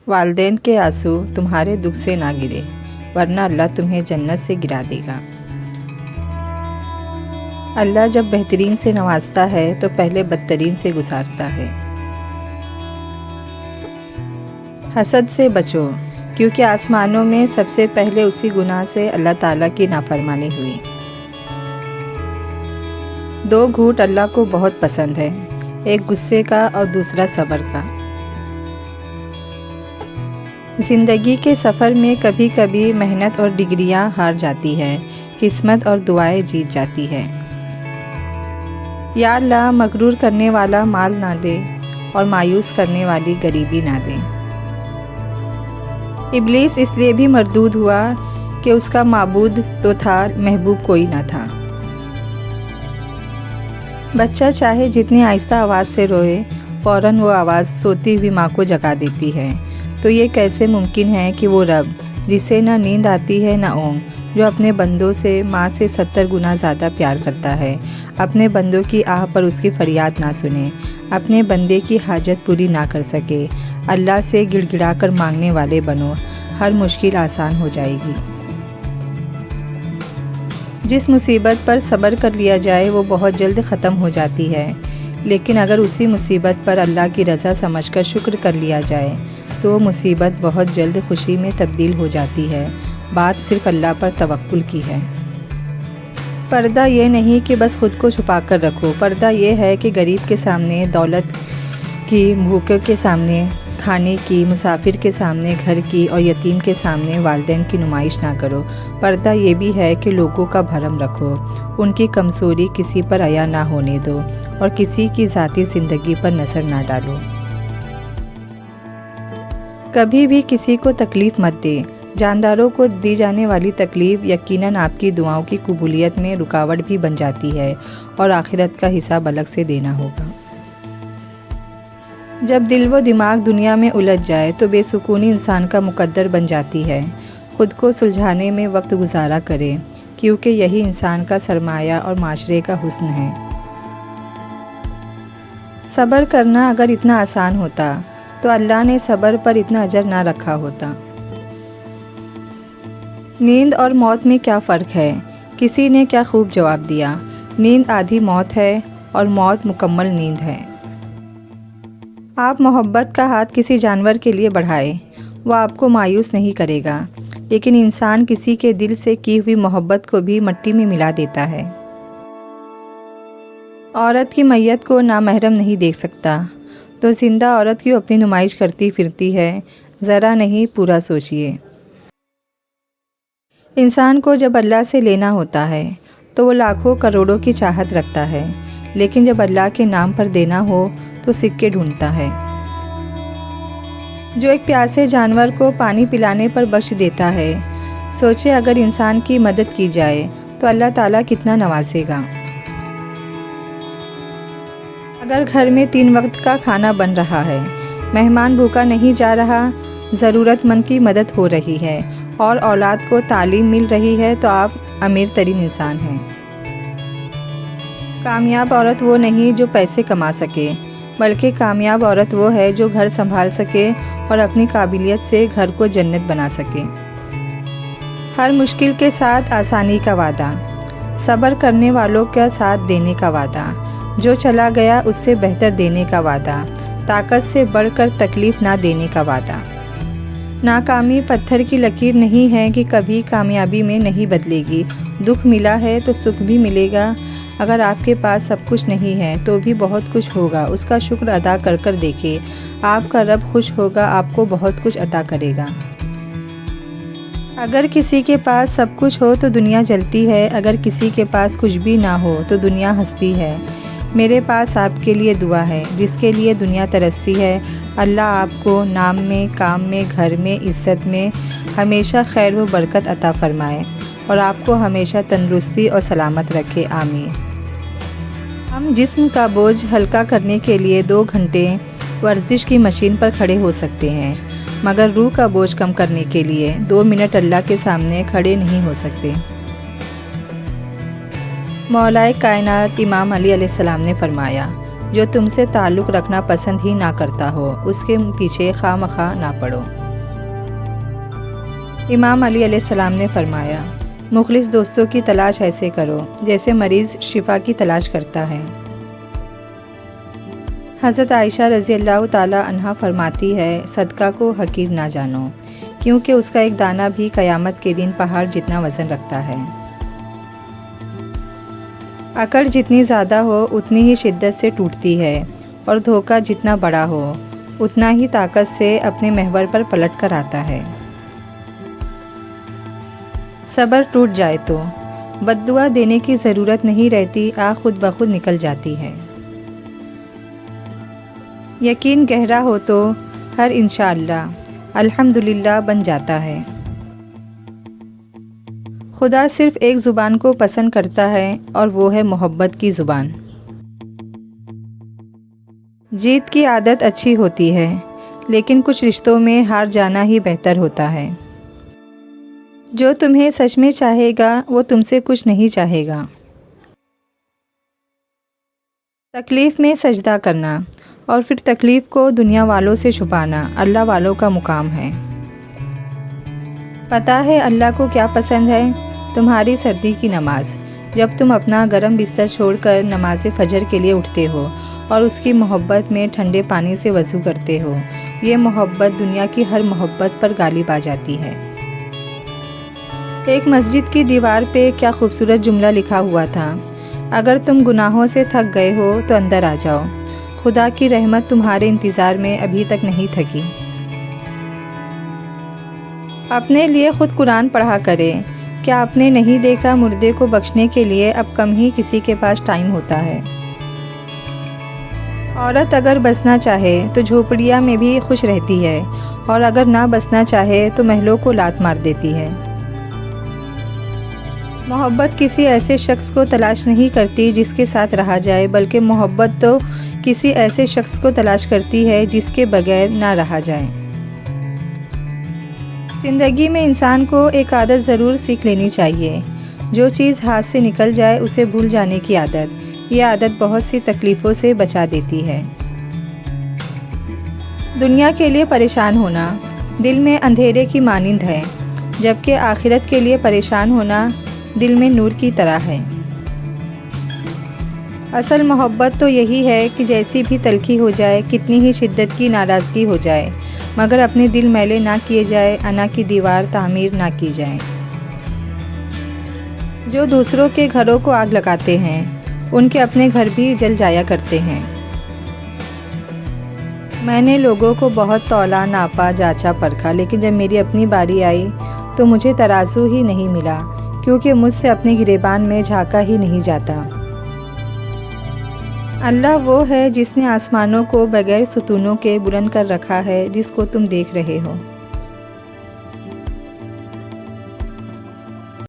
والدین کے آنسو تمہارے دکھ سے نہ گرے، ورنہ اللہ تمہیں جنت سے گرا دے گا۔ اللہ جب بہترین سے نوازتا ہے تو پہلے بدترین سے گزارتا ہے۔ حسد سے بچو، کیونکہ آسمانوں میں سب سے پہلے اسی گناہ سے اللہ تعالیٰ کی نافرمانی ہوئی۔ 2 گھونٹ اللہ کو بہت پسند ہے، ایک غصے کا اور دوسرا صبر کا۔ زندگی کے سفر میں کبھی کبھی محنت اور ڈگریاں ہار جاتی ہے، قسمت اور دعائیں جیت جاتی ہے۔ یا اللہ مغرور کرنے والا مال نہ دے اور مایوس کرنے والی غریبی نہ دے۔ ابلیس اس لیے بھی مردود ہوا کہ اس کا معبود تو تھا، محبوب کوئی نہ تھا۔ بچہ چاہے جتنی آہستہ آواز سے روئے، فوراً وہ آواز سوتی ہوئی ماں کو جگا دیتی ہے۔ تو یہ کیسے ممکن ہے کہ وہ رب جسے نہ نیند آتی ہے نہ اونگ، جو اپنے بندوں سے ماں سے 70 گنا زیادہ پیار کرتا ہے، اپنے بندوں کی آہ پر اس کی فریاد نہ سنے، اپنے بندے کی حاجت پوری نہ کر سکے؟ اللہ سے گڑ گڑا کر مانگنے والے بنو، ہر مشکل آسان ہو جائے گی۔ جس مصیبت پر صبر کر لیا جائے وہ بہت جلد ختم ہو جاتی ہے، لیکن اگر اسی مصیبت پر اللہ کی رضا سمجھ کر شکر کر لیا جائے تو وہ مصیبت بہت جلد خوشی میں تبدیل ہو جاتی ہے۔ بات صرف اللہ پر توکل کی ہے۔ پردہ یہ نہیں کہ بس خود کو چھپا کر رکھو، پردہ یہ ہے کہ غریب کے سامنے دولت کی، بھوکے کے سامنے کھانے کی، مسافر کے سامنے گھر کی اور یتیم کے سامنے والدین کی نمائش نہ کرو۔ پردہ یہ بھی ہے کہ لوگوں کا بھرم رکھو، ان کی کمزوری کسی پر عیاں نہ ہونے دو اور کسی کی ذاتی زندگی پر نظر نہ ڈالو۔ کبھی بھی کسی کو تکلیف مت دے۔ جانداروں کو دی جانے والی تکلیف یقیناً آپ کی دعاؤں کی قبولیت میں رکاوٹ بھی بن جاتی ہے اور آخرت کا حساب الگ سے دینا ہوگا۔ جب دل و دماغ دنیا میں الجھ جائے تو بے سکونی انسان کا مقدر بن جاتی ہے۔ خود کو سلجھانے میں وقت گزارا کرے، کیونکہ یہی انسان کا سرمایہ اور معاشرے کا حسن ہے۔ صبر کرنا اگر اتنا آسان ہوتا تو اللہ نے صبر پر اتنا اجر نہ رکھا ہوتا۔ نیند اور موت میں کیا فرق ہے؟ کسی نے کیا خوب جواب دیا، نیند آدھی موت ہے اور موت مکمل نیند ہے۔ آپ محبت کا ہاتھ کسی جانور کے لیے بڑھائیں، وہ آپ کو مایوس نہیں کرے گا، لیکن انسان کسی کے دل سے کی ہوئی محبت کو بھی مٹی میں ملا دیتا ہے۔ عورت کی میت کو نامحرم نہیں دیکھ سکتا، تو زندہ عورت کیوں اپنی نمائش کرتی پھرتی ہے؟ ذرا نہیں، پورا سوچئے۔ انسان کو جب اللہ سے لینا ہوتا ہے تو وہ لاکھوں کروڑوں کی چاہت رکھتا ہے، لیکن جب اللہ کے نام پر دینا ہو تو سکے ڈھونڈتا ہے۔ جو ایک پیاسے جانور کو پانی پلانے پر بخش دیتا ہے، سوچے اگر انسان کی مدد کی جائے تو اللہ تعالیٰ کتنا نوازے گا۔ اگر گھر میں 3 وقت کا کھانا بن رہا ہے، مہمان بھوکا نہیں جا رہا، ضرورت مند کی مدد ہو رہی ہے اور اولاد کو تعلیم مل رہی ہے تو آپ امیر ترین انسان ہیں۔ کامیاب عورت وہ نہیں جو پیسے کما سکے، بلکہ کامیاب عورت وہ ہے جو گھر سنبھال سکے اور اپنی قابلیت سے گھر کو جنت بنا سکے۔ ہر مشکل کے ساتھ آسانی کا وعدہ، صبر کرنے والوں کا ساتھ دینے کا وعدہ، جو چلا گیا اس سے بہتر دینے کا وعدہ، طاقت سے بڑھ کر تکلیف نہ دینے کا وعدہ۔ ناکامی پتھر کی لکیر نہیں ہے کہ کبھی کامیابی میں نہیں بدلے گی۔ دکھ ملا ہے تو سکھ بھی ملے گا۔ اگر آپ کے پاس سب کچھ نہیں ہے تو بھی بہت کچھ ہوگا، اس کا شکر ادا کر کر دیکھیں۔ آپ کا رب خوش ہوگا، آپ کو بہت کچھ عطا کرے گا۔ اگر کسی کے پاس سب کچھ ہو تو دنیا جلتی ہے، اگر کسی کے پاس کچھ بھی نہ ہو تو دنیا ہنستی ہے۔ میرے پاس آپ کے لیے دعا ہے، جس کے لیے دنیا ترستی ہے۔ اللہ آپ کو نام میں، کام میں، گھر میں، عزت میں ہمیشہ خیر و برکت عطا فرمائے اور آپ کو ہمیشہ تندرستی اور سلامت رکھے، آمین۔ ہم جسم کا بوجھ ہلکا کرنے کے لیے 2 گھنٹے ورزش کی مشین پر کھڑے ہو سکتے ہیں، مگر روح کا بوجھ کم کرنے کے لیے 2 منٹ اللہ کے سامنے کھڑے نہیں ہو سکتے۔ مولا کائنات امام علی علیہ السلام نے فرمایا، جو تم سے تعلق رکھنا پسند ہی نہ کرتا ہو اس کے پیچھے خواہ مخواہ نہ پڑو۔ امام علی علیہ السلام نے فرمایا، مخلص دوستوں کی تلاش ایسے کرو جیسے مریض شفا کی تلاش کرتا ہے۔ حضرت عائشہ رضی اللہ تعالیٰ عنہا فرماتی ہے، صدقہ کو حقیر نہ جانو، کیونکہ اس کا ایک دانہ بھی قیامت کے دن پہاڑ جتنا وزن رکھتا ہے۔ اکڑ جتنی زیادہ ہو اتنی ہی شدت سے ٹوٹتی ہے، اور دھوکہ جتنا بڑا ہو اتنا ہی طاقت سے اپنے محور پر پلٹ کر آتا ہے۔ صبر ٹوٹ جائے تو بد دعا دینے کی ضرورت نہیں رہتی، آنکھ خود بخود نکل جاتی ہے۔ یقین گہرا ہو تو ہر انشاءاللہ الحمدللہ بن جاتا ہے۔ خدا صرف ایک زبان کو پسند کرتا ہے اور وہ ہے محبت کی زبان۔ جیت کی عادت اچھی ہوتی ہے، لیکن کچھ رشتوں میں ہار جانا ہی بہتر ہوتا ہے۔ جو تمہیں سچ میں چاہے گا وہ تم سے کچھ نہیں چاہے گا۔ تکلیف میں سجدہ کرنا اور پھر تکلیف کو دنیا والوں سے چھپانا اللہ والوں کا مقام ہے۔ پتہ ہے اللہ کو کیا پسند ہے؟ تمہاری سردی کی نماز، جب تم اپنا گرم بستر چھوڑ کر نماز فجر کے لیے اٹھتے ہو اور اس کی محبت میں ٹھنڈے پانی سے وضو کرتے ہو، یہ محبت دنیا کی ہر محبت پر غالب آ جاتی ہے۔ ایک مسجد کی دیوار پہ کیا خوبصورت جملہ لکھا ہوا تھا، اگر تم گناہوں سے تھک گئے ہو تو اندر آ جاؤ، خدا کی رحمت تمہارے انتظار میں ابھی تک نہیں تھکی۔ اپنے لیے خود قرآن پڑھا کرے، کیا آپ نے نہیں دیکھا مردے کو بخشنے کے لیے اب کم ہی کسی کے پاس ٹائم ہوتا ہے۔ عورت اگر بسنا چاہے تو جھوپڑیاں میں بھی خوش رہتی ہے، اور اگر نہ بسنا چاہے تو محلوں کو لات مار دیتی ہے۔ محبت کسی ایسے شخص کو تلاش نہیں کرتی جس کے ساتھ رہا جائے، بلکہ محبت تو کسی ایسے شخص کو تلاش کرتی ہے جس کے بغیر نہ رہا جائے۔ زندگی میں انسان کو ایک عادت ضرور سیکھ لینی چاہیے، جو چیز ہاتھ سے نکل جائے اسے بھول جانے کی عادت۔ یہ عادت بہت سی تکلیفوں سے بچا دیتی ہے۔ دنیا کے لیے پریشان ہونا دل میں اندھیرے کی مانند ہے، جبکہ آخرت کے لیے پریشان ہونا دل میں نور کی طرح ہے۔ اصل محبت تو یہی ہے کہ جیسی بھی تلخی ہو جائے، کتنی ہی شدت کی ناراضگی ہو جائے، مگر اپنے دل میلے نہ کیے جائے، انا کی دیوار تعمیر نہ کی جائے۔ جو دوسروں کے گھروں کو آگ لگاتے ہیں ان کے اپنے گھر بھی جل جایا کرتے ہیں۔ میں نے لوگوں کو بہت تولا، ناپا، جانچا، پرکھا، لیکن جب میری اپنی باری آئی تو مجھے ترازو ہی نہیں ملا، کیونکہ مجھ سے اپنے گریبان میں جھانکا ہی نہیں جاتا۔ اللہ وہ ہے جس نے آسمانوں کو بغیر ستونوں کے بلند کر رکھا ہے، جس کو تم دیکھ رہے ہو۔